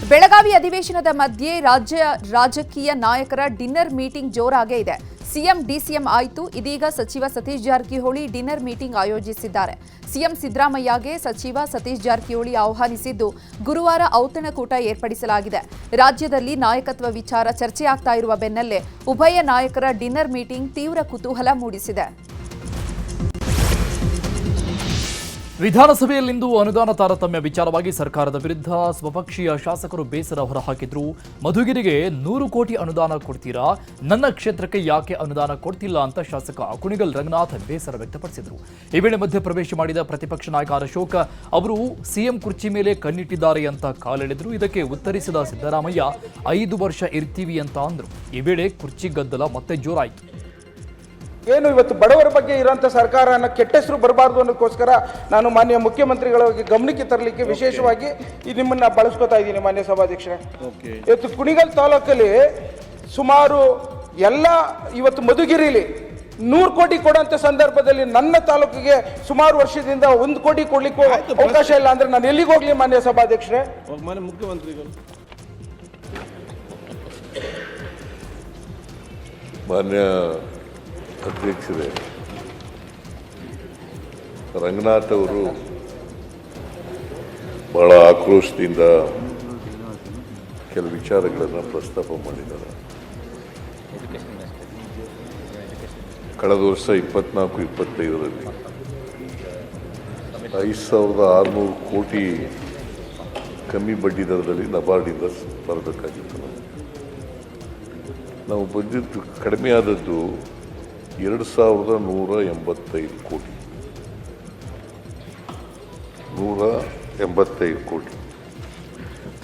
ಬೆಳಗಾವಿ ಅಧಿವೇಶನದ ಮಧ್ಯೆ ರಾಜಕೀಯ ನಾಯಕರ ಡಿನ್ನರ್ ಮೀಟಿಂಗ್ ಜೋರಾಗೇ ಇದೆ. ಸಿಎಂ ಡಿಸಿಎಂ ಆಯಿತು. ಇದೀಗ ಸಚಿವ ಸತೀಶ್ ಜಾರಕಿಹೊಳಿ ಡಿನ್ನರ್ ಮೀಟಿಂಗ್ ಆಯೋಜಿಸಿದ್ದಾರೆ. ಸಿಎಂ ಸಿದ್ದರಾಮಯ್ಯಗೆ ಸಚಿವ ಸತೀಶ್ ಜಾರಕಿಹೊಳಿ ಆಹ್ವಾನಿಸಿದ್ದು ಗುರುವಾರ ಔತಣಕೂಟ ಏರ್ಪಡಿಸಲಾಗಿದೆ. ರಾಜ್ಯದಲ್ಲಿ ನಾಯಕತ್ವ ವಿಚಾರ ಚರ್ಚೆಯಾಗ್ತಾ ಇರುವ ಬೆನ್ನಲ್ಲೇ ಉಭಯ ನಾಯಕರ ಡಿನ್ನರ್ ಮೀಟಿಂಗ್ ತೀವ್ರ ಕುತೂಹಲ ಮೂಡಿಸಿದೆ. ವಿಧಾನಸಭೆಯಲ್ಲಿಂದು ಅನುದಾನ ತಾರತಮ್ಯ ವಿಚಾರವಾಗಿ ಸರ್ಕಾರದ ವಿರುದ್ಧ ಸ್ವಪಕ್ಷೀಯ ಶಾಸಕರು ಬೇಸರ ಹೊರಹಾಕಿದ್ರು. ಮಧುಗಿರಿಗೆ 100 ಕೋಟಿ ಅನುದಾನ ಕೊಡ್ತೀರಾ, ನನ್ನ ಕ್ಷೇತ್ರಕ್ಕೆ ಯಾಕೆ ಅನುದಾನ ಕೊಡ್ತಿಲ್ಲ ಅಂತ ಶಾಸಕ ಕುಣಿಗಲ್ ರಂಗನಾಥ್ ಬೇಸರ ವ್ಯಕ್ತಪಡಿಸಿದರು. ಈ ವೇಳೆ ಮಧ್ಯಪ್ರವೇಶ ಮಾಡಿದ ಪ್ರತಿಪಕ್ಷ ನಾಯಕ ಅಶೋಕ್ ಅವರು ಸಿಎಂ ಕುರ್ಚಿ ಮೇಲೆ ಕಣ್ಣಿಟ್ಟಿದ್ದಾರೆ ಅಂತ ಕಾಲೆಳೆದ್ರು. ಇದಕ್ಕೆ ಉತ್ತರಿಸಿದ ಸಿದ್ದರಾಮಯ್ಯ 5 ವರ್ಷ ಇರ್ತೀವಿ ಅಂತ ಅಂದ್ರು. ಈ ವೇಳೆ ಕುರ್ಚಿ ಗದ್ದಲ ಮತ್ತೆ ಜೋರಾಯಿತು. ಏನು ಇವತ್ತು ಬಡವರ ಬಗ್ಗೆ ಇರುವಂತ ಸರ್ಕಾರನ ಕೆಟ್ಟ ಹೆಸರು ಬರಬಾರ್ದು ಅನ್ನೋದಕ್ಕೋಸ್ಕರ ನಾನು ಮಾನ್ಯ ಮುಖ್ಯಮಂತ್ರಿಗಳ ಗಮನಕ್ಕೆ ತರಲಿಕ್ಕೆ ವಿಶೇಷವಾಗಿ ನಿಮ್ಮನ್ನ ಬಳಸ್ಕೊತಾ ಇದ್ದೀನಿ ಮಾನ್ಯ ಸಭಾಧ್ಯಕ್ಷರೇ. ಇವತ್ತು ಕುಣಿಗಲ್ ತಾಲೂಕಲ್ಲಿ ಸುಮಾರು ಎಲ್ಲ ಇವತ್ತು ಮಧುಗಿರಿಲಿ 100 ಕೋಟಿ ಕೊಡುವಂತ ಸಂದರ್ಭದಲ್ಲಿ ನನ್ನ ತಾಲೂಕಿಗೆ ಸುಮಾರು ವರ್ಷದಿಂದ 1 ಕೋಟಿ ಕೊಡ್ಲಿಕ್ಕೆ ಅವಕಾಶ ಇಲ್ಲ ಅಂದ್ರೆ ನಾನು ಎಲ್ಲಿಗೆ ಹೋಗ್ಲಿ ಮಾನ್ಯ ಸಭಾಧ್ಯಕ್ಷರೇ? ಮಾನ್ಯ ಮುಖ್ಯಮಂತ್ರಿಗಳು, ಮಾನ್ಯ ಅಧ್ಯಕ್ಷರೇ, ರಂಗನಾಥ್ ಅವರು ಬಹಳ ಆಕ್ರೋಶದಿಂದ ಕೆಲವು ವಿಚಾರಗಳನ್ನು ಪ್ರಸ್ತಾಪ ಮಾಡಿದ್ದಾರೆ. ಕಳೆದ ವರ್ಷ 24-25ರಲ್ಲಿ 5,600 ಕೋಟಿ ಕಮ್ಮಿ ಬಡ್ಡಿ ದರದಲ್ಲಿ ನಬಾರ್ಡಿಂದ ಬರಬೇಕಾಗಿತ್ತು. ನಾವು ಬಂದಿದ್ದು ಕಡಿಮೆ ಆದದ್ದು 2,185 ಕೋಟಿ, 185 ಕೋಟಿ,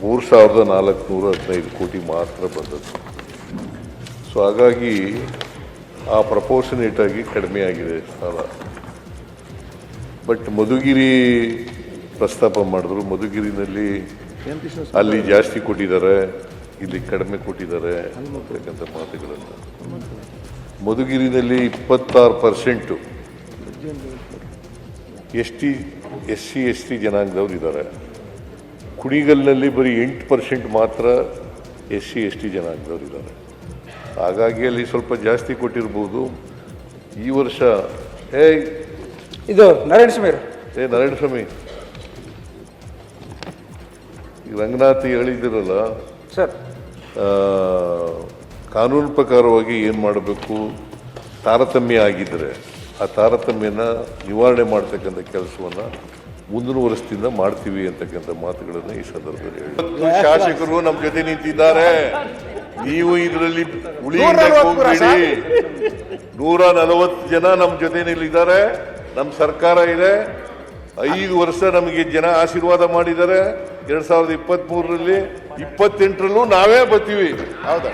3,415 ಕೋಟಿ ಮಾತ್ರ ಬಂದದ್ದು. ಸೊ ಹಾಗಾಗಿ ಆ ಪ್ರಪೋರ್ಷನೇಟ್ ಆಗಿ ಕಡಿಮೆ ಆಗಿದೆ ಸಾಲ. ಬಟ್ ಮಧುಗಿರಿ ಪ್ರಸ್ತಾಪ ಮಾಡಿದ್ರು. ಮಧುಗಿರಿನಲ್ಲಿ ಅಲ್ಲಿ ಜಾಸ್ತಿ ಕೊಟ್ಟಿದ್ದಾರೆ, ಇಲ್ಲಿ ಕಡಿಮೆ ಕೊಟ್ಟಿದ್ದಾರೆ ಅಂತಕ್ಕಂಥ ಮಾತುಗಳನ್ನು. ಮಧುಗಿರಿನಲ್ಲಿ 26% SC ಜನಾಂಗದವ್ರು ಇದ್ದಾರೆ. ಕುಣಿಗಲ್ನಲ್ಲಿ ಬರೀ 8% ಮಾತ್ರ SC ಜನಾಂಗದವ್ರು ಇದ್ದಾರೆ. ಹಾಗಾಗಿ ಅಲ್ಲಿ ಸ್ವಲ್ಪ ಜಾಸ್ತಿ ಕೊಟ್ಟಿರ್ಬೋದು. ಈ ವರ್ಷ ಇದು ನಾರಾಯಣಸ್ವಾಮಿ ನಾರಾಯಣಸ್ವಾಮಿ ರಂಗನಾಥ್ ಹೇಳಿದಿರಲ್ಲ ಸರ್, ಕಾನೂನು ಪ್ರಕಾರವಾಗಿ ಏನು ಮಾಡಬೇಕು, ತಾರತಮ್ಯ ಆಗಿದ್ದರೆ ಆ ತಾರತಮ್ಯನ ನಿವಾರಣೆ ಮಾಡ್ತಕ್ಕಂಥ ಕೆಲಸವನ್ನು ಮುಂದಿನ ವರ್ಷದಿಂದ ಮಾಡ್ತೀವಿ ಅಂತಕ್ಕಂಥ ಮಾತುಗಳನ್ನು ಈ ಸಂದರ್ಭದಲ್ಲಿ ಹೇಳಿ. ಶಾಸಕರು ನಮ್ಮ ಜೊತೆ ನಿಂತಿದ್ದಾರೆ, ನೀವು ಇದರಲ್ಲಿ ಹೋಗಬೇಡಿ. 140 ಜನ ನಮ್ಮ ಜೊತೆನಲ್ಲಿದ್ದಾರೆ. ನಮ್ಮ ಸರ್ಕಾರ ಇದೆ. 5 ವರ್ಷ ನಮಗೆ ಜನ ಆಶೀರ್ವಾದ ಮಾಡಿದ್ದಾರೆ. 2023ರಲ್ಲಿ 28ರಲ್ಲೂ ನಾವೇ ಬರ್ತೀವಿ. ಹೌದಾ?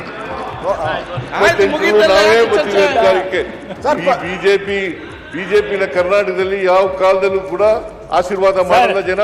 28ರಲ್ಲೂ ನಾವೇ ಬರ್ತೀವಿ ಅಧಿಕಾರಕ್ಕೆ. ಬಿಜೆಪಿನ ಕರ್ನಾಟಕದಲ್ಲಿ ಯಾವ ಕಾಲದಲ್ಲೂ ಕೂಡ ಆಶೀರ್ವಾದ ಮಾಡಲ್ಲ ಜನ.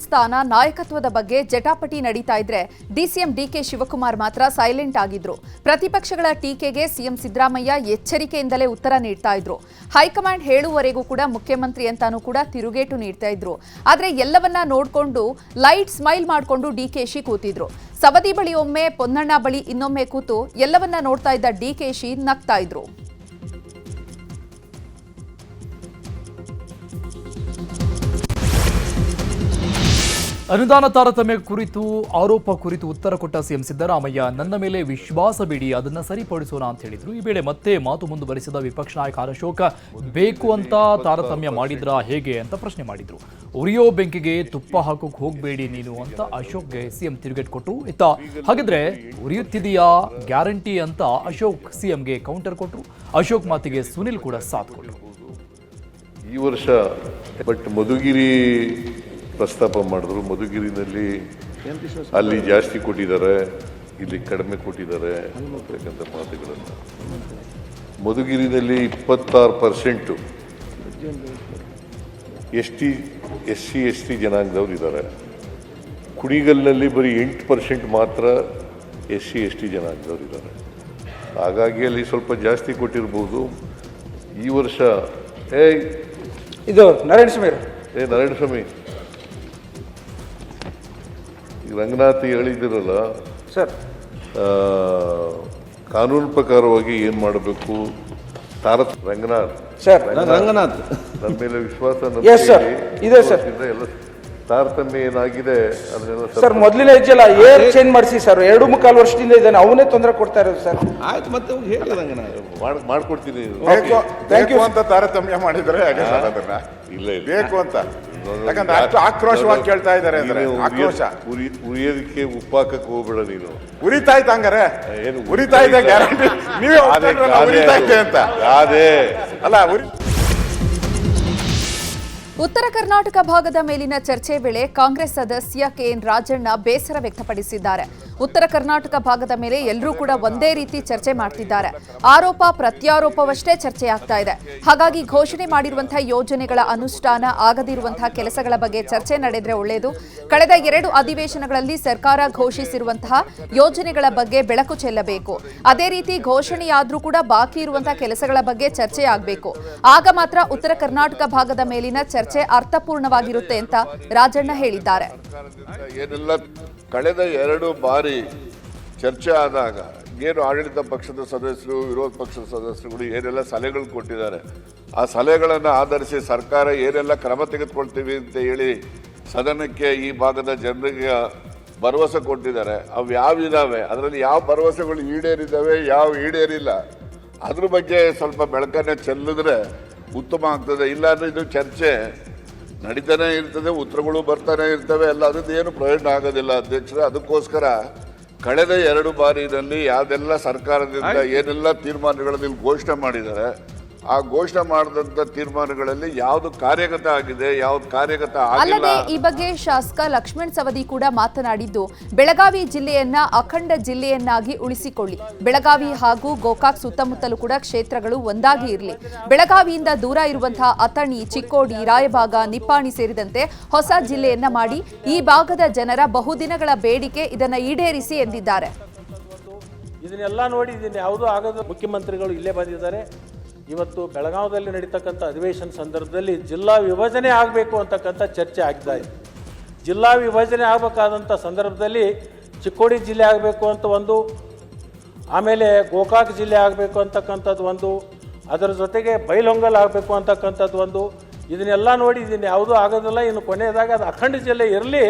ಸ್ಥಾನ ನಾಯಕತ್ವದ ಬಗ್ಗೆ ಜಟಾಪಟಿ ನಡೀತಾ ಇದ್ರೆ ಡಿಸಿಎಂ ಡಿಕೆ ಶಿವಕುಮಾರ್ ಮಾತ್ರ ಸೈಲೆಂಟ್ ಆಗಿದ್ರು. ಪ್ರತಿಪಕ್ಷಗಳ ಟೀಕೆಗೆ ಸಿಎಂ ಸಿದ್ದರಾಮಯ್ಯ ಎಚ್ಚರಿಕೆಯಿಂದಲೇ ಉತ್ತರ ನೀಡ್ತಾ ಇದ್ರು. ಹೈಕಮಾಂಡ್ ಹೇಳುವವರೆಗೂ ಕೂಡ ಮುಖ್ಯಮಂತ್ರಿ ಅಂತಾನೂ ಕೂಡ ತಿರುಗೇಟು ನೀಡ್ತಾ ಇದ್ರು. ಆದ್ರೆ ಎಲ್ಲವನ್ನ ನೋಡ್ಕೊಂಡು ಲೈಟ್ ಸ್ಮೈಲ್ ಮಾಡಿಕೊಂಡು ಡಿಕೆಶಿ ಕೂತಿದ್ರು. ಸವದಿ ಬಳಿ ಒಮ್ಮೆ, ಪೊನ್ನಣ್ಣ ಬಳಿ ಇನ್ನೊಮ್ಮೆ ಕೂತು ಎಲ್ಲವನ್ನ ನೋಡ್ತಾ ಇದ್ದ ಡಿಕೆಶಿ ನಗ್ತಾ ಇದ್ರು. ಅನುದಾನ ತಾರತಮ್ಯ ಕುರಿತು ಆರೋಪ ಕುರಿತು ಉತ್ತರ ಕೊಟ್ಟ ಸಿಎಂ ಸಿದ್ದರಾಮಯ್ಯ, ನನ್ನ ಮೇಲೆ ವಿಶ್ವಾಸ ಬಿಡಿ, ಅದನ್ನ ಸರಿಪಡಿಸೋಣ ಅಂತ ಹೇಳಿದ್ರು. ಈ ವೇಳೆ ಮತ್ತೆ ಮಾತು ಮುಂದುವರಿಸಿದ ವಿಪಕ್ಷ ನಾಯಕ ಅಶೋಕ್, ಬೇಕು ಅಂತ ತಾರತಮ್ಯ ಮಾಡಿದ್ರಾ ಹೇಗೆ ಅಂತ ಪ್ರಶ್ನೆ ಮಾಡಿದ್ರು. ಉರಿಯೋ ಬೆಂಕಿಗೆ ತುಪ್ಪ ಹಾಕೋಕ್ ಹೋಗ್ಬೇಡಿ ನೀನು ಅಂತ ಅಶೋಕ್ಗೆ ಸಿಎಂ ತಿರುಗೇಟ್ ಕೊಟ್ಟು, ಇತ್ತ ಹಾಗಿದ್ರೆ ಉರಿಯುತ್ತಿದೆಯಾ ಗ್ಯಾರಂಟಿ ಅಂತ ಅಶೋಕ್ ಸಿಎಂಗೆ ಕೌಂಟರ್ ಕೊಟ್ರು. ಅಶೋಕ್ ಮಾತಿಗೆ ಸುನಿಲ್ ಕೂಡ ಸಾಥ್ ಕೊಟ್ಟರು. ಈ ವರ್ಷ ಬಟ್ ಮಧುಗಿರಿ ಪ್ರಸ್ತಾಪ ಮಾಡಿದ್ರು. ಮಧುಗಿರಿನಲ್ಲಿ ಅಲ್ಲಿ ಜಾಸ್ತಿ ಕೊಟ್ಟಿದ್ದಾರೆ, ಇಲ್ಲಿ ಕಡಿಮೆ ಕೊಟ್ಟಿದ್ದಾರೆ ಅಂತಕ್ಕಂಥ ಮಾತುಗಳನ್ನು. ಮಧುಗಿರಿನಲ್ಲಿ 26% SC ಜನಾಂಗದವ್ರು ಇದ್ದಾರೆ. ಕುಣಿಗಲ್ನಲ್ಲಿ ಬರೀ 8% ಮಾತ್ರ SC ಜನಾಂಗದವ್ರು ಇದ್ದಾರೆ. ಹಾಗಾಗಿ ಅಲ್ಲಿ ಸ್ವಲ್ಪ ಜಾಸ್ತಿ ಕೊಟ್ಟಿರ್ಬೋದು. ಈ ವರ್ಷ ಇದು ನಾರಾಯಣಸ್ವಾಮಿ ನಾರಾಯಣಸ್ವಾಮಿ, ಈಗ ರಂಗನಾಥ್ ಹೇಳಿದಿರಲ್ಲ ಸರ್, ಕಾನೂನು ಪ್ರಕಾರವಾಗಿ ಏನು ಮಾಡಬೇಕು ರಂಗನಾಥ್ ಸರ್, ರಂಗನಾಥ್ ನನ್ನ ಮೇಲೆ ವಿಶ್ವಾಸ Yes, sir. ಇದೆ, sir. ಎಲ್ಲ ತಾರತಮ್ಯ ಏನಾಗಿದೆ ಅದನ್ನೆಲ್ಲ ಸರ್ ಮೊದಲಿನ ಹೆಜ್ಜೆಲ್ಲ ಏರ್ ಚೇಂಜ್ ಮಾಡಿಸಿ ಸರ್, 2.25 ವರ್ಷದಿಂದ ಇದ್ದಾನೆ, ಅವನೇ ತೊಂದರೆ ಕೊಡ್ತಾ ಇರೋದು ಸರ್. ಆಯ್ತು, ಮತ್ತೆ ಹೇಳಿ ರಂಗನಾಥ್ ಮಾಡ್ಕೊಡ್ತೀನಿ. Thank you ಅಂತ ತಾರತಮ್ಯ ಮಾಡಿದ್ರೆ ಹಾಗೆ ಸರ್ ಅದನ್ನ ಇಲ್ಲ ಇಲ್ಲ ಬೇಕು ಅಂತ, ಯಾಕಂದ್ರೆ ಅಷ್ಟು ಆಕ್ರೋಶವಾಗಿ ಕೇಳ್ತಾ ಇದ್ದಾರೆ ಅಂದ್ರೆ ಆಕ್ರೋಶ. ಉರಿಯೋದಕ್ಕೆ ಉಪ್ಪಾಕಕ್ಕೆ ಹೋಗ್ಬೇಡ ನೀನು. ಉರಿತಾ ಇತ್ತು ಹಂಗಾರೆ, ಏನು ಉರಿತಾ ಇದೆ ಗ್ಯಾರಂಟಿ, ನೀವೇ ಒಪ್ಕೊಂಡ್ರಲ್ಲ ಉರಿತಾ ಇದೆ ಅಂತ. ಅದೇ ಅಲ್ಲ ಉತ್ತರ ಕರ್ನಾಟಕ ಭಾಗದ ಮೇಲಿನ ಚರ್ಚೆ ವೇಳೆ ಕಾಂಗ್ರೆಸ್ ಸದಸ್ಯ ಕೆಎನ್ ರಾಜಣ್ಣ ಬೇಸರ ವ್ಯಕ್ತಪಡಿಸಿದ್ದಾರೆ. ಉತ್ತರ ಕರ್ನಾಟಕ ಭಾಗದ ಮೇಲೆ ಎಲ್ಲರೂ ಕೂಡ ಒಂದೇ ರೀತಿ ಚರ್ಚೆ ಮಾಡ್ತಿದ್ದಾರೆ. ಆರೋಪ ಪ್ರತ್ಯಾರೋಪವಷ್ಟೇ ಚರ್ಚೆಯಾಗ್ತಾ ಇದೆ. ಹಾಗಾಗಿ ಘೋಷಣೆ ಮಾಡಿರುವಂತಹ ಯೋಜನೆಗಳ ಅನುಷ್ಠಾನ ಆಗದಿರುವಂತಹ ಕೆಲಸಗಳ ಬಗ್ಗೆ ಚರ್ಚೆ ನಡೆದ್ರೆ ಒಳ್ಳೆಯದು. ಕಳೆದ 2 ಅಧಿವೇಶನಗಳಲ್ಲಿ ಸರ್ಕಾರ ಘೋಷಿಸಿರುವಂತಹ ಯೋಜನೆಗಳ ಬಗ್ಗೆ ಬೆಳಕು ಚೆಲ್ಲಬೇಕು. ಅದೇ ರೀತಿ ಘೋಷಣೆಯಾದ್ರೂ ಕೂಡ ಬಾಕಿ ಇರುವಂತಹ ಕೆಲಸಗಳ ಬಗ್ಗೆ ಚರ್ಚೆ ಆಗಬೇಕು. ಆಗ ಮಾತ್ರ ಉತ್ತರ ಕರ್ನಾಟಕ ಭಾಗದ ಮೇಲಿನ ಚರ್ಚೆ ಅರ್ಥಪೂರ್ಣವಾಗಿರುತ್ತೆ ಅಂತ ರಾಜಣ್ಣ ಹೇಳಿದ್ದಾರೆ. ಏನೆಲ್ಲ ಕಳೆದ 2 ಬಾರಿ ಚರ್ಚೆ ಆದಾಗ ಏನು ಆಡಳಿತ ಪಕ್ಷದ ಸದಸ್ಯರು, ವಿರೋಧ ಪಕ್ಷದ ಸದಸ್ಯರುಗಳು ಏನೆಲ್ಲ ಸಲಹೆಗಳು ಕೊಟ್ಟಿದ್ದಾರೆ, ಆ ಸಲಹೆಗಳನ್ನು ಆಧರಿಸಿ ಸರ್ಕಾರ ಏನೆಲ್ಲ ಕ್ರಮ ತೆಗೆದುಕೊಳ್ತೀವಿ ಅಂತ ಹೇಳಿ ಸದನಕ್ಕೆ ಈ ಭಾಗದ ಜನರಿಗೆ ಭರವಸೆ ಕೊಟ್ಟಿದ್ದಾರೆ. ಅವು ಯಾವಿದಾವೆ, ಅದರಲ್ಲಿ ಯಾವ ಭರವಸೆಗಳು ಈಡೇರಿದ್ದಾವೆ, ಯಾವ ಈಡೇರಿಲ್ಲ, ಅದ್ರ ಬಗ್ಗೆ ಸ್ವಲ್ಪ ಬೆಳಕನ್ನೇ ಚೆಲ್ಲಿದ್ರೆ ಉತ್ತಮ ಆಗ್ತದೆ. ಇಲ್ಲಾಂದ್ರೆ ಇದು ಚರ್ಚೆ ನಡೀತಾನೆ ಇರ್ತದೆ, ಉತ್ತರಗಳು ಬರ್ತಾನೆ ಇರ್ತವೆ, ಎಲ್ಲ ಅದ್ರದ್ದು ಏನು ಪ್ರಯೋಜನ ಆಗೋದಿಲ್ಲ ಅಧ್ಯಕ್ಷರೇ. ಅದಕ್ಕೋಸ್ಕರ ಕಳೆದ 2 ಬಾರಿನಲ್ಲಿ ಯಾವ್ದೆಲ್ಲ ಸರ್ಕಾರದಿಂದ ಏನೆಲ್ಲ ತೀರ್ಮಾನಗಳಲ್ಲಿ ಘೋಷಣೆ ಮಾಡಿದ್ದಾರೆ, ಆ ಘೋಷಣೆ ಮಾಡಿದಂತ ತೀರ್ಮಾನಗಳಲ್ಲಿ ಯಾವ್ದು ಕಾರ್ಯಗತ ಆಗಿದೆ, ಯಾವ್ದು ಕಾರ್ಯಗತ ಆಗಿಲ್ಲ. ಅಲ್ಲದೆ ಈ ಬಗ್ಗೆ ಶಾಸಕ ಲಕ್ಷ್ಮಣ್ ಸವದಿ ಕೂಡ ಮಾತನಾಡಿದ್ದು, ಬೆಳಗಾವಿ ಜಿಲ್ಲೆಯನ್ನ ಅಖಂಡ ಜಿಲ್ಲೆಯನ್ನಾಗಿ ಉಳಿಸಿಕೊಳ್ಳಿ. ಬೆಳಗಾವಿ ಹಾಗೂ ಗೋಕಾಕ್ ಸುತ್ತಮುತ್ತಲೂ ಕೂಡ ಕ್ಷೇತ್ರಗಳು ಒಂದಾಗಿ ಇರಲಿ. ಬೆಳಗಾವಿಯಿಂದ ದೂರ ಇರುವಂತಹ ಅಥಣಿ, ಚಿಕ್ಕೋಡಿ, ರಾಯಬಾಗ, ನಿಪ್ಪಾಣಿ ಸೇರಿದಂತೆ ಹೊಸ ಜಿಲ್ಲೆಯನ್ನ ಮಾಡಿ ಈ ಭಾಗದ ಜನರ ಬಹುದಿನಗಳ ಬೇಡಿಕೆ ಇದನ್ನ ಈಡೇರಿಸಿ ಎಂದಿದ್ದಾರೆ. ಇದನ್ನೆಲ್ಲ ನೋಡಿ ಇದನ್ನ ಯಾವುದೂ ಆಗದ ಮುಖ್ಯಮಂತ್ರಿಗಳು ಇಲ್ಲೇ ಬಂದಿದ್ದಾರೆ. ಇವತ್ತು ಬೆಳಗಾವಿಯಲ್ಲಿ ನಡೀತಕ್ಕಂಥ ಅಧಿವೇಶನ ಸಂದರ್ಭದಲ್ಲಿ ಜಿಲ್ಲಾ ವಿಭಜನೆ ಆಗಬೇಕು ಅಂತಕ್ಕಂಥ ಚರ್ಚೆ ಆಗ್ತಾ ಇದೆ. ಜಿಲ್ಲಾ ವಿಭಜನೆ ಆಗಬೇಕಾದಂಥ ಸಂದರ್ಭದಲ್ಲಿ ಚಿಕ್ಕೋಡಿ ಜಿಲ್ಲೆ ಆಗಬೇಕು ಅಂತ ಒಂದು, ಆಮೇಲೆ ಗೋಕಾಕ್ ಜಿಲ್ಲೆ ಆಗಬೇಕು ಅಂತಕ್ಕಂಥದ್ದು ಒಂದು, ಅದರ ಜೊತೆಗೆ ಬೈಲಹೊಂಗಲ್ ಆಗಬೇಕು ಅಂತಕ್ಕಂಥದ್ದು ಒಂದು. ಇದನ್ನೆಲ್ಲ ನೋಡಿ ಇದನ್ನು ಯಾವುದೂ ಆಗೋದಿಲ್ಲ. ಇನ್ನು ಕೊನೆಯದಾಗ ಅದು ಅಖಂಡ ಜಿಲ್ಲೆ ಇರಲಿ,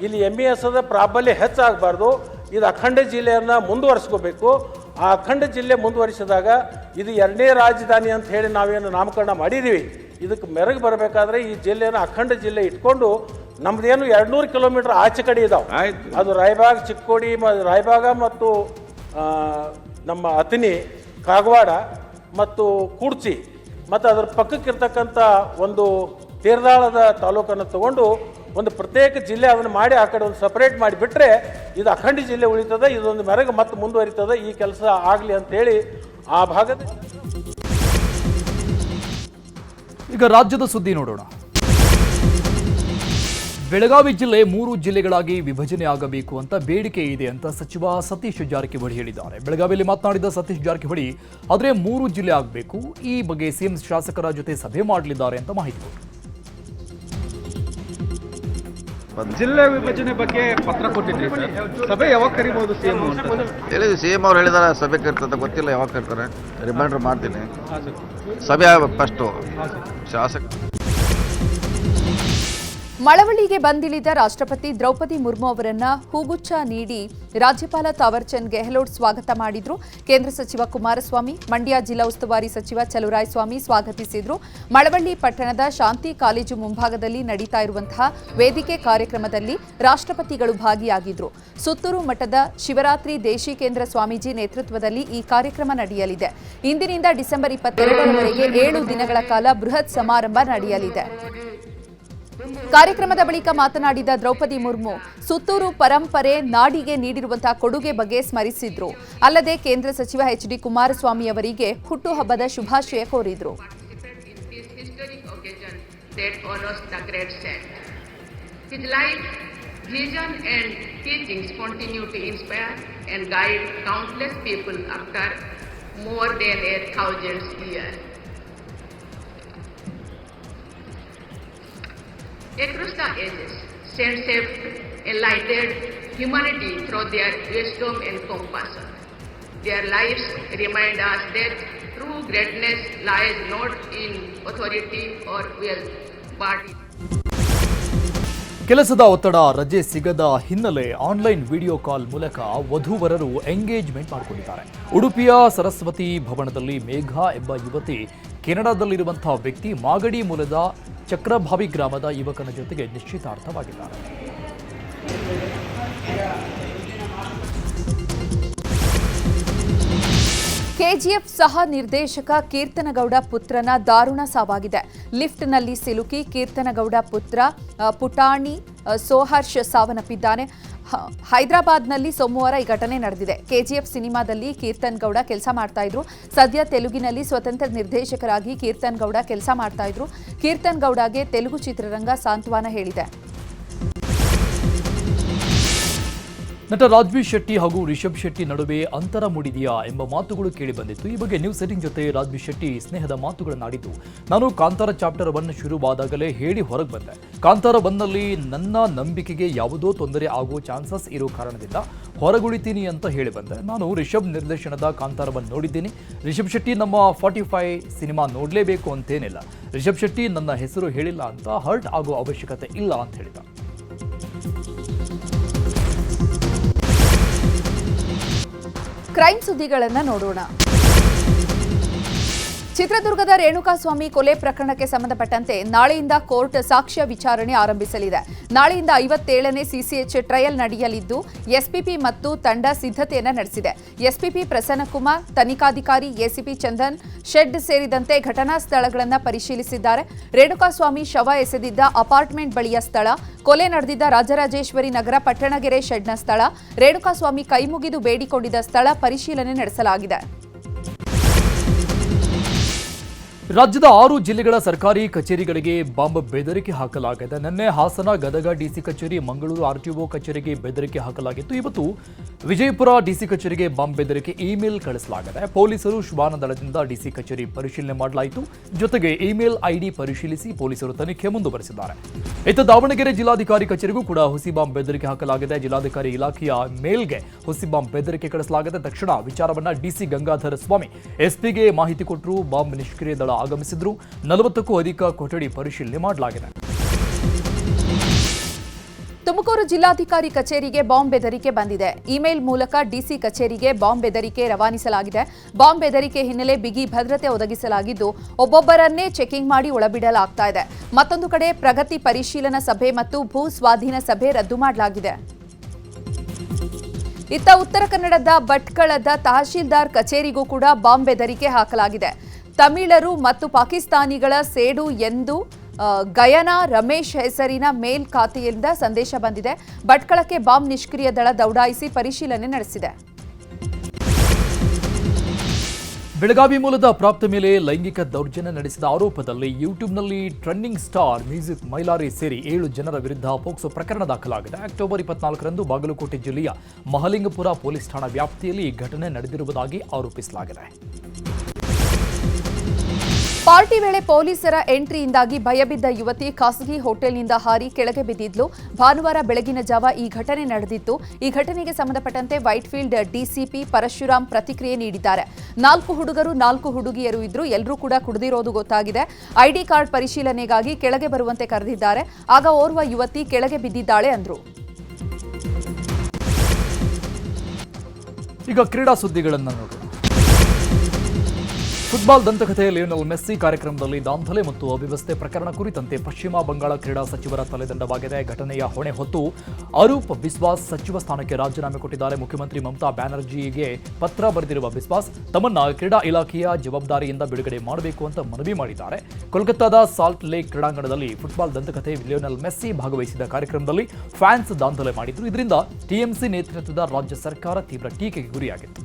ಇಲ್ಲಿ MESದ ಪ್ರಾಬಲ್ಯ ಹೆಚ್ಚಾಗಬಾರ್ದು, ಇದು ಅಖಂಡ ಜಿಲ್ಲೆಯನ್ನು ಮುಂದುವರಿಸ್ಕೋಬೇಕು. ಆ ಅಖಂಡ ಜಿಲ್ಲೆ ಮುಂದುವರಿಸಿದಾಗ ಇದು 2ನೇ ರಾಜಧಾನಿ ಅಂತ ಹೇಳಿ ನಾವೇನು ನಾಮಕರಣ ಮಾಡಿದ್ದೀವಿ, ಇದಕ್ಕೆ ಮೆರಗು ಬರಬೇಕಾದ್ರೆ ಈ ಜಿಲ್ಲೆಯನ್ನು ಅಖಂಡ ಜಿಲ್ಲೆ ಇಟ್ಕೊಂಡು ನಮ್ದೇನು 200 ಕಿಲೋಮೀಟರ್ ಆಚೆ ಕಡೆ ಇದಾವೆ, ಅದು ರಾಯಬಾಗ, ಚಿಕ್ಕೋಡಿ, ರಾಯಬಾಗ ಮತ್ತು ನಮ್ಮ ಅಥಣಿ, ಕಾಗವಾಡ ಮತ್ತು ಕುಡ್ಚಿ ಮತ್ತು ಅದರ ಪಕ್ಕಕ್ಕಿರ್ತಕ್ಕಂಥ ಒಂದು ತೀರ್ದಾಳದ ತಾಲೂಕನ್ನು ತಗೊಂಡು ಒಂದು ಪ್ರತ್ಯೇಕ ಜಿಲ್ಲೆ ಅದನ್ನು ಮಾಡಿ ಆ ಕಡೆ ಒಂದು ಸಪರೇಟ್ ಮಾಡಿಬಿಟ್ರೆ ಇದು ಅಖಂಡ ಜಿಲ್ಲೆ ಉಳಿತದೆ, ಇದೊಂದು ಮೆರಗು ಮತ್ತೆ ಮುಂದುವರಿತದೆ. ಈ ಕೆಲಸ ಆಗಲಿ ಅಂತೇಳಿ ಆ ಭಾಗದ. ಈಗ ರಾಜ್ಯದ ಸುದ್ದಿ ನೋಡೋಣ. ಬೆಳಗಾವಿ ಜಿಲ್ಲೆ 3 ಜಿಲ್ಲೆಗಳಾಗಿ ವಿಭಜನೆ ಆಗಬೇಕು ಅಂತ ಬೇಡಿಕೆ ಇದೆ ಅಂತ ಸಚಿವ ಸತೀಶ್ ಜಾರಕಿಹೊಳಿ ಹೇಳಿದ್ದಾರೆ. ಬೆಳಗಾವಿಯಲ್ಲಿ ಮಾತನಾಡಿದ ಸತೀಶ್ ಜಾರಕಿಹೊಳಿ, ಆದರೆ 3 ಜಿಲ್ಲೆ ಆಗಬೇಕು, ಈ ಬಗ್ಗೆ ಸಿಎಂ ಶಾಸಕರ ಜೊತೆ ಸಭೆ ಮಾಡಲಿದ್ದಾರೆ ಅಂತ ಮಾಹಿತಿ ಕೊಟ್ಟರು. ಜಿಲ್ಲೆ ವಿಭಜನೆ ಬಗ್ಗೆ ಪತ್ರ ಕೊಟ್ಟಿದ್ರಿ ಸರ್, ಸಭೆ ಯಾವಾಗ ಕರಿಬಹುದು ಸಿಎಂ ಅಂತ ಹೇಳಿದ್ವಿ. ಸಿಎಂ ಅವ್ರು ಹೇಳಿದಾರೆ ಸಭೆ ಕರಿತದೆ, ಗೊತ್ತಿಲ್ಲ ಯಾವಾಗ ಕರಿತಾರೆ, ರಿಮೈಂಡರ್ ಮಾಡ್ತೀನಿ. ಸಭೆ ಆಗಬೇಕು ಫಸ್ಟು ಶಾಸಕ. ಮಳವಳ್ಳಿಗೆ ಬಂದಿಳಿದ ರಾಷ್ಟ್ರಪತಿ ದ್ರೌಪದಿ ಮುರ್ಮು ಅವರನ್ನ ಹೂಗುಚ್ಛ ನೀಡಿ ರಾಜ್ಯಪಾಲ ತಾವರ್ಚಂದ್ ಗೆಹ್ಲೋಟ್ ಸ್ವಾಗತ ಮಾಡಿದ್ರು. ಕೇಂದ್ರ ಸಚಿವ ಕುಮಾರಸ್ವಾಮಿ, ಮಂಡ್ಯ ಜಿಲ್ಲಾ ಉಸ್ತುವಾರಿ ಸಚಿವ ಚಲುರಾಯಸ್ವಾಮಿ ಸ್ವಾಗತಿಸಿದ್ರು. ಮಳವಳ್ಳಿ ಪಟ್ಟಣದ ಶಾಂತಿ ಕಾಲೇಜು ಮುಂಭಾಗದಲ್ಲಿ ನಡೀತಾ ಇರುವಂತಹ ವೇದಿಕೆ ಕಾರ್ಯಕ್ರಮದಲ್ಲಿ ರಾಷ್ಟ್ರಪತಿಗಳು ಭಾಗಿಯಾಗಿದ್ರು. ಸುತ್ತೂರು ಮಠದ ಶಿವರಾತ್ರಿ ದೇಶಿಕೇಂದ್ರ ಸ್ವಾಮೀಜಿ ನೇತೃತ್ವದಲ್ಲಿ ಈ ಕಾರ್ಯಕ್ರಮ ನಡೆಯಲಿದೆ. ಇಂದಿನಿಂದ ಡಿಸೆಂಬರ್ 22ರವರೆಗೆ 7 ದಿನಗಳ ಕಾಲ ಬೃಹತ್ ಸಮಾರಂಭ ನಡೆಯಲಿದೆ. ಕಾರ್ಯಕ್ರಮದ ಬಳಿಕ ಮಾತನಾಡಿದ ದ್ರೌಪದಿ ಮುರ್ಮು, ಸುತ್ತೂರು ಪರಂಪರೆ ನಾಡಿಗೆ ನೀಡಿರುವಂತಹ ಕೊಡುಗೆ ಬಗ್ಗೆ ಸ್ಮರಿಸಿದ್ರು. ಅಲ್ಲದೆ ಕೇಂದ್ರ ಸಚಿವ HD ಕುಮಾರಸ್ವಾಮಿ ಅವರಿಗೆ ಹುಟ್ಟುಹಬ್ಬದ ಶುಭಾಶಯ ಕೋರಿದ್ರು. across the ages, saints have enlightened humanity through their wisdom and compassion. Their lives remind us that true greatness lies not in authority or wealth, but in ಕೆಲಸದ ಒತ್ತಡ, ರಜೆ ಸಿಗದ ಹಿನ್ನೆಲೆ ಆನ್ಲೈನ್ ವಿಡಿಯೋ ಕಾಲ್ ಮೂಲಕ ವಧೂವರರು engagement ಮಾಡಿಕೊಂಡಿದ್ದಾರೆ. ಉಡುಪಿಯ ಸರಸ್ವತಿ ಭವನದಲ್ಲಿ ಮೇಘ ಎಂಬ ಯುವತಿ ಕೆನಡಾದಲ್ಲಿರುವಂತಹ ವ್ಯಕ್ತಿ ಮಾಗಡಿ ಮೂಲದ ಚಕ್ರಭಾವಿ ಗ್ರಾಮದ ಯುವಕನ ಜೊತೆಗೆ ನಿಶ್ಚಿತಾರ್ಥವಾಗಿದ್ದಾರೆ. ಕೆಜಿಎಫ್ ಸಹ ನಿರ್ದೇಶಕ ಕೀರ್ತನಗೌಡ ಪುತ್ರನ ದಾರುಣ ಸಾವಾಗಿದೆ. ಲಿಫ್ಟ್ನಲ್ಲಿ ಸಿಲುಕಿ ಕೀರ್ತನಗೌಡ ಪುತ್ರ ಪುಟಾಣಿ ಸೋಹರ್ಷ್ ಸಾವನ್ನಪ್ಪಿದ್ದಾನೆ. ಹೈದರಾಬಾದ್ನಲ್ಲಿ ಸೋಮವಾರ ಈ ಘಟನೆ ನಡೆದಿದೆ. ಕೆಜಿಎಫ್ ಸಿನಿಮಾದಲ್ಲಿ ಕೀರ್ತನ್ ಗೌಡ ಕೆಲಸ ಮಾಡ್ತಾ ಇದ್ರು. ಸದ್ಯ ತೆಲುಗಿನಲ್ಲಿ ಸ್ವತಂತ್ರ ನಿರ್ದೇಶಕರಾಗಿ ಕೀರ್ತನ್ ಗೌಡ ಕೆಲಸ ಮಾಡ್ತಾ ಇದ್ರು. ಕೀರ್ತನ್ ಗೌಡಗೆ ತೆಲುಗು ಚಿತ್ರರಂಗ ಸಾಂತ್ವನ ಹೇಳಿದೆ. ನಟ ರಾಜ್ಬೀರ್ ಶೆಟ್ಟಿ ಹಾಗೂ ರಿಷಬ್ ಶೆಟ್ಟಿ ನಡುವೆ ಅಂತರ ಮೂಡಿದೆಯಾ ಎಂಬ ಮಾತುಗಳು ಕೇಳಿಬಂದಿತ್ತು. ಈ ಬಗ್ಗೆ ನ್ಯೂಸ್ ಸೆಟ್ಟಿಂಗ್ ಜೊತೆ ರಾಜ್ಬೀರ್ ಶೆಟ್ಟಿ ಸ್ನೇಹದ ಮಾತುಗಳನ್ನಾಡಿದ್ದು, ನಾನು ಕಾಂತಾರ ಚಾಪ್ಟರ್ 1 ಶುರುವಾದಾಗಲೇ ಹೇಳಿ ಹೊರಗೆ ಬಂದೆ. ಕಾಂತಾರ 1ನಲ್ಲಿ ನನ್ನ ನಂಬಿಕೆಗೆ ಯಾವುದೋ ತೊಂದರೆ ಆಗೋ ಚಾನ್ಸಸ್ ಇರೋ ಕಾರಣದಿಂದ ಹೊರಗುಳಿತೀನಿ ಅಂತ ಹೇಳಿ ಬಂದೆ. ನಾನು ರಿಷಬ್ ನಿರ್ದೇಶನದ ಕಾಂತಾರ 1 ನೋಡಿದ್ದೀನಿ. ರಿಷಬ್ ಶೆಟ್ಟಿ ನಮ್ಮ 45 ಸಿನಿಮಾ ನೋಡಲೇಬೇಕು ಅಂತೇನಿಲ್ಲ. ರಿಷಬ್ ಶೆಟ್ಟಿ ನನ್ನ ಹೆಸರು ಹೇಳಿಲ್ಲ ಅಂತ ಹರ್ಟ್ ಆಗೋ ಅವಶ್ಯಕತೆ ಇಲ್ಲ ಅಂತ ಹೇಳಿದ. ಕ್ರೈಮ್ ಸುದ್ದಿಗಳನ್ನು ನೋಡೋಣ. ಚಿತ್ರದುರ್ಗದ ರೇಣುಕಾಸ್ವಾಮಿ ಕೊಲೆ ಪ್ರಕರಣಕ್ಕೆ ಸಂಬಂಧಪಟ್ಟಂತೆ ನಾಳೆಯಿಂದ ಕೋರ್ಟ್ ಸಾಕ್ಷ್ಯ ವಿಚಾರಣೆ ಆರಂಭಿಸಲಿದೆ. ನಾಳೆಯಿಂದ 57ನೇ ಸಿಸಿಎಚ್ ಟ್ರಯಲ್ ನಡೆಯಲಿದ್ದು ಎಸ್ಪಿಪಿ ಮತ್ತು ತಂಡ ಸಿದ್ಧತೆಯನ್ನು ನಡೆಸಿದೆ. ಎಸ್ಪಿಪಿ ಪ್ರಸನ್ನಕುಮಾರ್, ತನಿಖಾಧಿಕಾರಿ ಎಸಿಪಿ ಚಂದನ್ ಶೆಡ್ ಸೇರಿದಂತೆ ಘಟನಾ ಸ್ಥಳಗಳನ್ನು ಪರಿಶೀಲಿಸಿದ್ದಾರೆ. ರೇಣುಕಾಸ್ವಾಮಿ ಶವ ಎಸೆದಿದ್ದ ಅಪಾರ್ಟ್ಮೆಂಟ್ ಬಳಿಯ ಸ್ಥಳ, ಕೊಲೆ ನಡೆದಿದ್ದ ರಾಜರಾಜೇಶ್ವರಿ ನಗರ ಪಟ್ಟಣಗೆರೆ ಶೆಡ್ನ ಸ್ಥಳ, ರೇಣುಕಾಸ್ವಾಮಿ ಕೈಮುಗಿದು ಬೇಡಿಕೊಂಡಿದ್ದ ಸ್ಥಳ ಪರಿಶೀಲನೆ ನಡೆಸಲಾಗಿದೆ. ರಾಜ್ಯದ 6 ಜಿಲ್ಲೆಗಳ ಸರ್ಕಾರಿ ಕಚೇರಿಗಳಿಗೆ ಬಾಂಬ್ ಬೆದರಿಕೆ ಹಾಕಲಾಗಿದೆ. ನಿನ್ನೆ ಹಾಸನ, ಗದಗ ಡಿಸಿ ಕಚೇರಿ, ಮಂಗಳೂರು ಆರ್ಟಿಒ ಕಚೇರಿಗೆ ಬೆದರಿಕೆ ಹಾಕಲಾಗಿತ್ತು. ಇವತ್ತು ವಿಜಯಪುರ ಡಿಸಿ ಕಚೇರಿಗೆ ಬಾಂಬ್ ಬೆದರಿಕೆ ಇಮೇಲ್ ಕಳಿಸಲಾಗಿದೆ. ಪೊಲೀಸರು ಶ್ವಾನದಳದಿಂದ ಡಿಸಿ ಕಚೇರಿ ಪರಿಶೀಲನೆ ಮಾಡಲಾಯಿತು. ಜೊತೆಗೆ ಇಮೇಲ್ ಐಡಿ ಪರಿಶೀಲಿಸಿ ಪೊಲೀಸರು ತನಿಖೆ ಮುಂದುವರೆಸಿದ್ದಾರೆ. ಇತ್ತ ದಾವಣಗೆರೆ ಜಿಲ್ಲಾಧಿಕಾರಿ ಕಚೇರಿಗೂ ಕೂಡ ಹುಸಿ ಬಾಂಬ್ ಬೆದರಿಕೆ ಹಾಕಲಾಗಿದೆ. ಜಿಲ್ಲಾಧಿಕಾರಿ ಇಲಾಖೆಯ ಮೇಲ್ಗೆ ಹುಸಿ ಬಾಂಬ್ ಬೆದರಿಕೆ ಕಳಿಸಲಾಗಿದೆ. ತಕ್ಷಣ ವಿಚಾರವನ್ನ ಡಿಸಿ ಗಂಗಾಧರ ಸ್ವಾಮಿ ಎಸ್ಪಿಗೆ ಮಾಹಿತಿ ಕೊಟ್ಟರು. ಬಾಂಬ್ ನಿಷ್ಕ್ರಿಯ ದಳ ಆಗಮಿಸಿದ್ರು. 40ಕ್ಕೂ ಅಧಿಕ ಕೊಠಡಿ ಪರಿಶೀಲನೆ ಮಾಡಲಾಗಿದೆ. ತುಮಕೂರು ಜಿಲ್ಲಾಧಿಕಾರಿ ಕಚೇರಿಗೆ ಬಾಂಬ್ ಬೆದರಿಕೆ ಬಂದಿದೆ. ಇಮೇಲ್ ಮೂಲಕ ಡಿಸಿ ಕಚೇರಿಗೆ ಬಾಂಬ್ ಬೆದರಿಕೆ ರವಾನಿಸಲಾಗಿದೆ. ಬಾಂಬ್ ಬೆದರಿಕೆ ಹಿನ್ನೆಲೆ ಬಿಗಿ ಭದ್ರತೆ ಒದಗಿಸಲಾಗಿದ್ದು, ಒಬ್ಬೊಬ್ಬರನ್ನೇ ಚೆಕಿಂಗ್ ಮಾಡಿ ಒಳಬಿಡಲಾಗ್ತಾ ಇದೆ. ಮತ್ತೊಂದು ಕಡೆ ಪ್ರಗತಿ ಪರಿಶೀಲನಾ ಸಭೆ ಮತ್ತು ಭೂ ಸ್ವಾಧೀನ ಸಭೆ ರದ್ದು ಮಾಡಲಾಗಿದೆ. ಇತ್ತ ಉತ್ತರ ಕನ್ನಡದ ಭಟ್ಕಳದ ತಹಶೀಲ್ದಾರ್ ಕಚೇರಿಗೂ ಕೂಡ ಬಾಂಬ್ ಬೆದರಿಕೆ ಹಾಕಲಾಗಿದೆ. ತಮಿಳರು ಮತ್ತು ಪಾಕಿಸ್ತಾನಿಗಳ ಸೇಡು ಎಂದು ಗಯನಾ ರಮೇಶ್ ಹೆಸರಿನ ಮೇಲ್ ಖಾತೆಯಿಂದ ಸಂದೇಶ ಬಂದಿದೆ. ಭಟ್ಕಳಕ್ಕೆ ಬಾಂಬ್ ನಿಷ್ಕ್ರಿಯ ದಳ ದೌಡಾಯಿಸಿ ಪರಿಶೀಲನೆ ನಡೆಸಿದೆ. ಬೆಳಗಾವಿ ಮೂಲದ ಪ್ರಾಪ್ತ ಮೇಲೆ ಲೈಂಗಿಕ ದೌರ್ಜನ್ಯ ನಡೆಸಿದ ಆರೋಪದಲ್ಲಿ ಯೂಟ್ಯೂಬ್ನಲ್ಲಿ ಟ್ರೆಂಡಿಂಗ್ ಸ್ಟಾರ್ ಮ್ಯೂಸಿಕ್ ಮೈಲಾರಿ ಸೇರಿ 7 ಜನರ ವಿರುದ್ಧ ಪೋಕ್ಸೋ ಪ್ರಕರಣ ದಾಖಲಾಗಿದೆ. ಅಕ್ಟೋಬರ್ 24ರಂದು ಬಾಗಲಕೋಟೆ ಜಿಲ್ಲೆಯ ಮಹಲಿಂಗಪುರ ಪೊಲೀಸ್ ಠಾಣಾ ವ್ಯಾಪ್ತಿಯಲ್ಲಿ ಈ ಘಟನೆ ನಡೆದಿರುವುದಾಗಿ ಆರೋಪಿಸಲಾಗಿದೆ. ಪಾರ್ಟಿ ವೇಳೆ ಪೊಲೀಸರ ಎಂಟ್ರಿಯಿಂದಾಗಿ ಭಯಬಿದ್ದ ಯುವತಿ ಖಾಸಗಿ ಹೋಟೆಲ್ನಿಂದ ಹಾರಿ ಕೆಳಗೆ ಬಿದ್ದಿದ್ಲು. ಭಾನುವಾರ ಬೆಳಗಿನ ಜಾವ ಈ ಘಟನೆ ನಡೆದಿತ್ತು. ಈ ಘಟನೆಗೆ ಸಂಬಂಧಪಟ್ಟಂತೆ ವೈಟ್ಫೀಲ್ಡ್ ಡಿಸಿಪಿ ಪರಶುರಾಮ್ ಪ್ರತಿಕ್ರಿಯೆ ನೀಡಿದ್ದಾರೆ. 4 ಹುಡುಗರು 4 ಹುಡುಗಿಯರು ಇದ್ರು. ಎಲ್ಲರೂ ಕೂಡ ಕುಡಿದಿರೋದು ಗೊತ್ತಾಗಿದೆ. ಐಡಿ ಕಾರ್ಡ್ ಪರಿಶೀಲನೆಗಾಗಿ ಕೆಳಗೆ ಬರುವಂತೆ ಕರೆದಿದ್ದಾರೆ. ಆಗ ಓರ್ವ ಯುವತಿ ಕೆಳಗೆ ಬಿದ್ದಿದ್ದಾಳೆ ಅಂದ್ರು. ಈಗ ಕ್ರೀಡಾ ಸುದ್ದಿಗಳನ್ನು ನೋಡೋಣ. ಫುಟ್ಬಾಲ್ ದಂತಕಥೆ ಲಿಯೋನೆಲ್ ಮೆಸ್ಸಿ ಕಾರ್ಯಕ್ರಮದಲ್ಲಿ ದಾಂಧಲೆ ಮತ್ತು ಅವ್ಯವಸ್ಥೆ ಪ್ರಕರಣ ಕುರಿತಂತೆ ಪಶ್ಚಿಮ ಬಂಗಾಳ ಕ್ರೀಡಾ ಸಚಿವರ ತಲೆದಂಡವಾಗಿದೆ. ಘಟನೆಯ ಹೊಣೆ ಹೊತ್ತು ಅರೂಪ್ ಬಿಸ್ವಾಸ್ ಸಚಿವ ಸ್ಥಾನಕ್ಕೆ ರಾಜೀನಾಮೆ ಕೊಟ್ಟಿದ್ದಾರೆ. ಮುಖ್ಯಮಂತ್ರಿ ಮಮತಾ ಬ್ಯಾನರ್ಜಿಗೆ ಪತ್ರ ಬರೆದಿರುವ ಬಿಸ್ವಾಸ್ ತಮ್ಮನ್ನ ಕ್ರೀಡಾ ಇಲಾಖೆಯ ಜವಾಬ್ದಾರಿಯಿಂದ ಬಿಡುಗಡೆ ಮಾಡಬೇಕು ಅಂತ ಮನವಿ ಮಾಡಿದ್ದಾರೆ. ಕೋಲ್ಕತ್ತಾದ ಸಾಲ್ಟ್ ಲೇಕ್ ಕ್ರೀಡಾಂಗಣದಲ್ಲಿ ಫುಟ್ಬಾಲ್ ದಂತಕಥೆ ಲಿಯೋನೆಲ್ ಮೆಸ್ಸಿ ಭಾಗವಹಿಸಿದ ಕಾರ್ಯಕ್ರಮದಲ್ಲಿ ಫ್ಯಾನ್ಸ್ ದಾಂಧಲೆ ಮಾಡಿದ್ರು. ಇದರಿಂದ ಟಿಎಂಸಿ ನೇತೃತ್ವದ ರಾಜ್ಯ ಸರ್ಕಾರ ತೀವ್ರ ಟೀಕೆಗೆ ಗುರಿಯಾಗಿತ್ತು.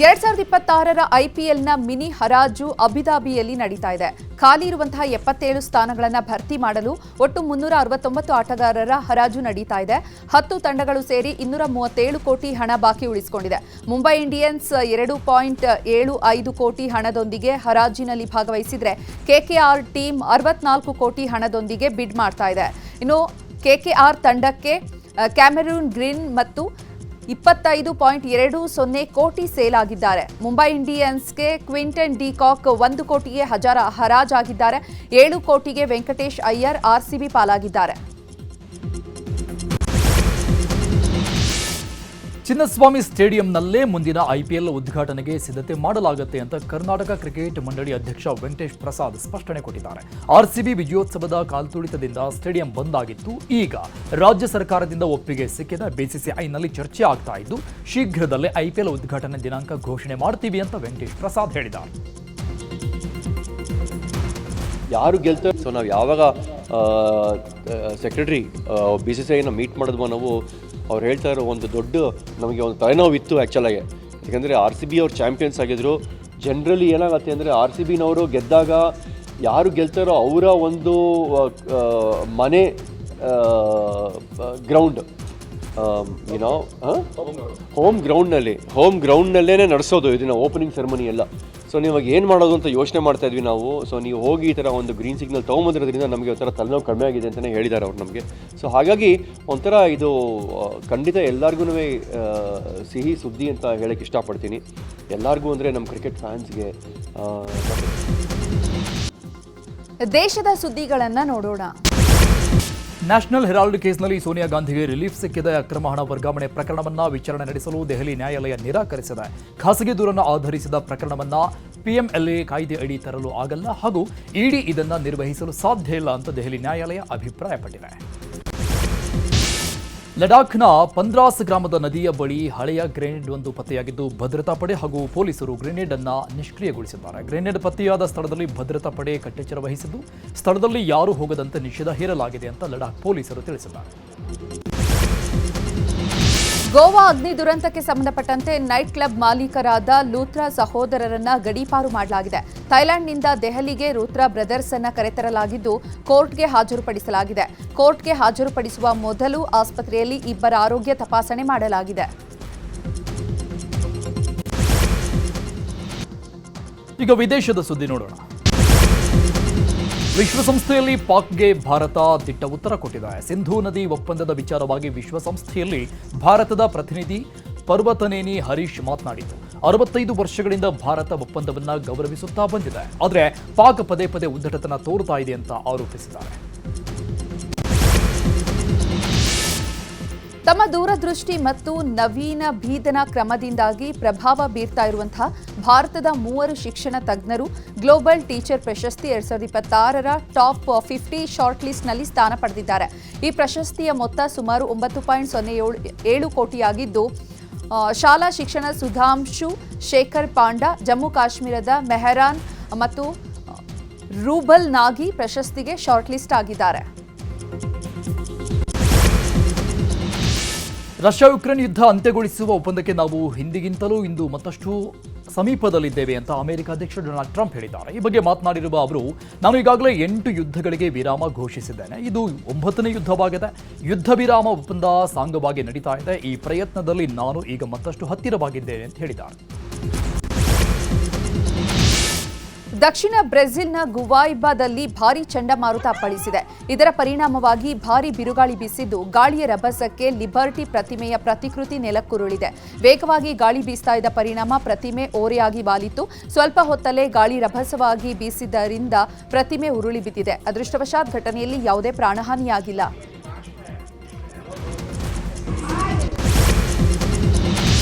2026ರ ಐಪಿಎಲ್ನ ಮಿನಿ ಹರಾಜು ಅಬುಧಾಬಿಯಲ್ಲಿ ನಡೀತಾ ಇದೆ. ಖಾಲಿ ಇರುವಂತಹ 77 ಸ್ಥಾನಗಳನ್ನು ಭರ್ತಿ ಮಾಡಲು ಒಟ್ಟು 369 ಆಟಗಾರರ ಹರಾಜು ನಡೀತಾ ಇದೆ. 10 ತಂಡಗಳು ಸೇರಿ 237 ಕೋಟಿ ಹಣ ಬಾಕಿ ಉಳಿಸಿಕೊಂಡಿದೆ. ಮುಂಬೈ ಇಂಡಿಯನ್ಸ್ 2.75 ಕೋಟಿ ಹಣದೊಂದಿಗೆ ಹರಾಜಿನಲ್ಲಿ ಭಾಗವಹಿಸಿದರೆ ಕೆಕೆಆರ್ ಟೀಮ್ 64 ಕೋಟಿ ಹಣದೊಂದಿಗೆ ಬಿಡ್ ಮಾಡ್ತಾ ಇದೆ. ಇನ್ನು ಕೆಕೆಆರ್ ತಂಡಕ್ಕೆ ಕ್ಯಾಮೆರೂನ್ ಗ್ರೀನ್ ಮತ್ತು 25.20 ಕೋಟಿ ಸೇಲ್ ಆಗಿದ್ದಾರೆ. ಮುಂಬೈ ಇಂಡಿಯನ್ಸ್ಗೆ ಕ್ವಿಂಟನ್ ಡಿ ಕಾಕ್ 1 ಕೋಟಿಗೆ ಹರಾಜಾಗಿದ್ದಾರೆ. 7 ಕೋಟಿಗೆ ವೆಂಕಟೇಶ್ ಅಯ್ಯರ್ ಆರ್ಸಿಬಿ ಪಾಲಾಗಿದ್ದಾರೆ. ಚಿನ್ನಸ್ವಾಮಿ ಸ್ಟೇಡಿಯಂನಲ್ಲೇ ಮುಂದಿನ ಐಪಿಎಲ್ ಉದ್ಘಾಟನೆಗೆ ಸಿದ್ಧತೆ ಮಾಡಲಾಗುತ್ತೆ ಅಂತ ಕರ್ನಾಟಕ ಕ್ರಿಕೆಟ್ ಮಂಡಳಿ ಅಧ್ಯಕ್ಷ ವೆಂಕಟೇಶ್ ಪ್ರಸಾದ್ ಸ್ಪಷ್ಟನೆ ಕೊಟ್ಟಿದ್ದಾರೆ. ಆರ್ಸಿಬಿ ವಿಜಯೋತ್ಸವದ ಕಾಲ್ತುಳಿತದಿಂದ ಸ್ಟೇಡಿಯಂ ಬಂದ್ ಆಗಿತ್ತು. ಈಗ ರಾಜ್ಯ ಸರ್ಕಾರದಿಂದ ಒಪ್ಪಿಗೆ ಸಿಕ್ಕಿದ ಬಿಸಿಸಿಐನಲ್ಲಿ ಚರ್ಚೆ ಆಗ್ತಾ ಇದ್ದು ಶೀಘ್ರದಲ್ಲೇ ಐಪಿಎಲ್ ಉದ್ಘಾಟನೆ ದಿನಾಂಕ ಘೋಷಣೆ ಮಾಡ್ತೀವಿ ಅಂತ ವೆಂಕಟೇಶ್ ಪ್ರಸಾದ್ ಹೇಳಿದ್ದಾರೆ. ಯಾರು ಗೆಲ್ತಾರೆ, ಸೊ ನಾವು ಯಾವಾಗ ಸೆಕ್ರೆಟರಿ ಬಿಸಿಸಿಐನ ಮೀಟ್ ಮಾಡಿದ್ವೋ ನಾವು ಅವ್ರು ಹೇಳ್ತಾ ಇರೋ ಒಂದು ದೊಡ್ಡ ನಮಗೆ ಒಂದು ತಲೆನೋವಿತ್ತು ಆ್ಯಕ್ಚುಲಾಗಿ. ಯಾಕೆಂದರೆ RCB ಅವ್ರು ಚಾಂಪಿಯನ್ಸ್ ಆಗಿದ್ರು. ಜನರಲಿ ಏನಾಗುತ್ತೆ ಅಂದರೆ RCBನವರು ಗೆದ್ದಾಗ ಯಾರು ಗೆಲ್ತಾರೋ ಅವರ ಒಂದು ಮನೆ ಗ್ರೌಂಡ್ ಏನೋ ಹೋಮ್ ಗ್ರೌಂಡ್ನಲ್ಲೇ ನಡೆಸೋದು ಇದನ್ನು ಓಪನಿಂಗ್ ಸೆರೆಮನಿ ಎಲ್ಲ. ಸೊ ನೀವಾಗ ಏನು ಮಾಡೋದು ಅಂತ ಯೋಚನೆ ಮಾಡ್ತಾ ಇದ್ವಿ ನಾವು. ಸೊ ನೀವು ಹೋಗಿ ಈ ಥರ ಒಂದು ಗ್ರೀನ್ ಸಿಗ್ನಲ್ ತೊಗೊಂಬಂದಿರೋದ್ರಿಂದ ನಮಗೆ ಒಂಥರ ತಲೆನೋವು ಕಡಿಮೆ ಆಗಿದೆ ಅಂತಲೇ ಹೇಳಿದ್ದಾರೆ ಅವ್ರು ನಮಗೆ. ಸೊ ಹಾಗಾಗಿ ಒಂಥರ ಇದು ಖಂಡಿತ ಎಲ್ಲರಿಗೂ ಸಿಹಿ ಸುದ್ದಿ ಅಂತ ಹೇಳಕ್ಕೆ ಇಷ್ಟಪಡ್ತೀನಿ. ಎಲ್ಲರಿಗೂ ಅಂದರೆ ನಮ್ಮ ಕ್ರಿಕೆಟ್ ಫ್ಯಾನ್ಸ್ಗೆ. ದೇಶದ ಸುದ್ದಿಗಳನ್ನು ನೋಡೋಣ. ನ್ಯಾಷನಲ್ ಹೆರಾಲ್ಡ್ ಕೇಸ್ನಲ್ಲಿ ಸೋನಿಯಾ ಗಾಂಧಿಗೆ ರಿಲೀಫ್ ಸಿಕ್ಕಿದೆ. ಅಕ್ರಮ ಹಣ ವರ್ಗಾವಣೆ ಪ್ರಕರಣವನ್ನು ವಿಚಾರಣೆ ನಡೆಸಲು ದೆಹಲಿ ನ್ಯಾಯಾಲಯ ನಿರಾಕರಿಸಿದೆ. ಖಾಸಗಿ ದೂರನ್ನು ಆಧರಿಸಿದ ಪ್ರಕರಣವನ್ನು PMLA ಕಾಯ್ದೆ ಅಡಿ ತರಲು ಆಗಲ್ಲ ಹಾಗೂ ಇಡಿ ಇದನ್ನು ನಿರ್ವಹಿಸಲು ಸಾಧ್ಯ ಇಲ್ಲ ಅಂತ ದೆಹಲಿ ನ್ಯಾಯಾಲಯ ಅಭಿಪ್ರಾಯಪಟ್ಟಿದೆ. ಲಡಾಖ್ನ ಪಂದ್ರಾಸ್ ಗ್ರಾಮದ ನದಿಯ ಬಳಿ ಹಳೆಯ ಗ್ರೆನೇಡ್ ಒಂದು ಪತ್ತೆಯಾಗಿದ್ದು ಭದ್ರತಾ ಪಡೆ ಹಾಗೂ ಪೊಲೀಸರು ಗ್ರೆನೇಡ್ ಅನ್ನು ನಿಷ್ಕ್ರಿಯಗೊಳಿಸಿದ್ದಾರೆ. ಗ್ರೆನೇಡ್ ಪತ್ತೆಯಾದ ಸ್ಥಳದಲ್ಲಿ ಭದ್ರತಾ ಪಡೆ ಕಟ್ಟೆಚ್ಚರ ವಹಿಸಿದ್ದು ಸ್ಥಳದಲ್ಲಿ ಯಾರೂ ಹೋಗದಂತೆ ನಿಷೇಧ ಹೇರಲಾಗಿದೆ ಅಂತ ಲಡಾಖ್ ಪೊಲೀಸರು ತಿಳಿಸಿದ್ದಾರೆ. ಗೋವಾ ಅಗ್ನಿ ದುರಂತಕ್ಕೆ ಸಂಬಂಧಪಟ್ಟಂತೆ ನೈಟ್ ಕ್ಲಬ್ ಮಾಲೀಕರಾದ ಲೂಥ್ರಾ ಸಹೋದರರನ್ನ ಗಡೀಪಾರು ಮಾಡಲಾಗಿದೆ. ಥೈಲ್ಯಾಂಡ್ನಿಂದ ದೆಹಲಿಗೆ ಲೂಥ್ರಾ ಬ್ರದರ್ಸ್ ಅನ್ನ ಕರೆತರಲಾಗಿದ್ದು ಕೋರ್ಟ್ಗೆ ಹಾಜರುಪಡಿಸಲಾಗಿದೆ. ಕೋರ್ಟ್ಗೆ ಹಾಜರುಪಡಿಸುವ ಮೊದಲು ಆಸ್ಪತ್ರೆಯಲ್ಲಿ ಇಬ್ಬರ ಆರೋಗ್ಯ ತಪಾಸಣೆ ಮಾಡಲಾಗಿದೆ. ಈಗ ವಿದೇಶದ ಸುದ್ದಿ ನೋಡೋಣ. ವಿಶ್ವಸಂಸ್ಥೆಯಲ್ಲಿ ಪಾಕ್ಗೆ ಭಾರತ ದಿಟ್ಟ ಉತ್ತರ ಕೊಟ್ಟಿದೆ. ಸಿಂಧೂ ನದಿ ಒಪ್ಪಂದದ ವಿಚಾರವಾಗಿ ವಿಶ್ವಸಂಸ್ಥೆಯಲ್ಲಿ ಭಾರತದ ಪ್ರತಿನಿಧಿ ಪರ್ವತನೇನಿ ಹರೀಶ್ ಮಾತನಾಡಿದರು. 65 ವರ್ಷಗಳಿಂದ ಭಾರತ ಒಪ್ಪಂದವನ್ನು ಗೌರವಿಸುತ್ತಾ ಬಂದಿದೆ. ಆದರೆ ಪಾಕ್ ಪದೇ ಪದೇ ಉದ್ದಟತನ ತೋರುತ್ತಾ ಇದೆ ಅಂತ ಆರೋಪಿಸಿದ್ದಾರೆ. ತಮ್ಮ ದೂರದೃಷ್ಟಿ ಮತ್ತು ನವೀನ ಭೀದನ ಕ್ರಮದಿಂದಾಗಿ ಪ್ರಭಾವ ಬೀರ್ತಾ ಇರುವಂತಹ ಭಾರತದ 3 ಶಿಕ್ಷಣ ತಜ್ಞರು ಗ್ಲೋಬಲ್ ಟೀಚರ್ ಪ್ರಶಸ್ತಿ 2026ರ ಟಾಪ್ 50 ಶಾರ್ಟ್ ಲಿಸ್ಟ್ನಲ್ಲಿ ಸ್ಥಾನ ಪಡೆದಿದ್ದಾರೆ. ಈ ಪ್ರಶಸ್ತಿಯ ಮೊತ್ತ ಸುಮಾರು 9.07 ಕೋಟಿಯಾಗಿದ್ದು ಶಾಲಾ ಶಿಕ್ಷಣ ಸುಧಾಂಶು ಶೇಖರ್ ಪಾಂಡಾ, ಜಮ್ಮು ಕಾಶ್ಮೀರದ ಮೆಹರಾನ್ ಮತ್ತು ರೂಬಲ್ ನಾಗಿ ಪ್ರಶಸ್ತಿಗೆ ಶಾರ್ಟ್ ಲಿಸ್ಟ್ ಆಗಿದ್ದಾರೆ. ರಷ್ಯಾ ಯುಕ್ರೇನ್ ಯುದ್ಧ ಅಂತ್ಯಗೊಳಿಸುವ ಒಪ್ಪಂದಕ್ಕೆ ನಾವು ಹಿಂದಿಗಿಂತಲೂ ಇಂದು ಮತ್ತಷ್ಟು ಸಮೀಪದಲ್ಲಿದ್ದೇವೆ ಅಂತ ಅಮೆರಿಕ ಅಧ್ಯಕ್ಷ ಡೊನಾಲ್ಡ್ ಟ್ರಂಪ್ ಹೇಳಿದ್ದಾರೆ. ಈ ಬಗ್ಗೆ ಮಾತನಾಡಿರುವ ಅವರು, ನಾನು ಈಗಾಗಲೇ 8 ಯುದ್ಧಗಳಿಗೆ ವಿರಾಮ ಘೋಷಿಸಿದ್ದೇನೆ. ಇದು 9ನೇ ಯುದ್ಧವಾಗಿದೆ. ಯುದ್ಧ ವಿರಾಮ ಒಪ್ಪಂದ ಸಾಂಗವಾಗಿ ನಡೀತಾ ಇದೆ. ಈ ಪ್ರಯತ್ನದಲ್ಲಿ ನಾನು ಈಗ ಮತ್ತಷ್ಟು ಹತ್ತಿರವಾಗಿದ್ದೇನೆ ಅಂತ ಹೇಳಿದ್ದಾರೆ. ದಕ್ಷಿಣ ಬ್ರೆಜಿಲ್ನ ಗುವಾಯ್ಬಾದಲ್ಲಿ ಭಾರೀ ಚಂಡಮಾರುತ ಅಪ್ಪಳಿಸಿದೆ. ಇದರ ಪರಿಣಾಮವಾಗಿ ಭಾರೀ ಬಿರುಗಾಳಿ ಬೀಸಿದ್ದು ಗಾಳಿಯ ರಭಸಕ್ಕೆ ಲಿಬರ್ಟಿ ಪ್ರತಿಮೆಯ ಪ್ರತಿಕೃತಿ ನೆಲಕ್ಕುರುಳಿದೆ. ವೇಗವಾಗಿ ಗಾಳಿ ಬೀಸ್ತಾ ಇದ್ದ ಪರಿಣಾಮ ಪ್ರತಿಮೆ ಓರೆಯಾಗಿ ವಾಲಿತು. ಸ್ವಲ್ಪ ಹೊತ್ತಲ್ಲೇ ಗಾಳಿ ರಭಸವಾಗಿ ಬೀಸಿದ್ದರಿಂದ ಪ್ರತಿಮೆ ಉರುಳಿ ಬಿದ್ದಿದೆ. ಅದೃಷ್ಟವಶಾತ್ ಘಟನೆಯಲ್ಲಿ ಯಾವುದೇ ಪ್ರಾಣಹಾನಿಯಾಗಿಲ್ಲ.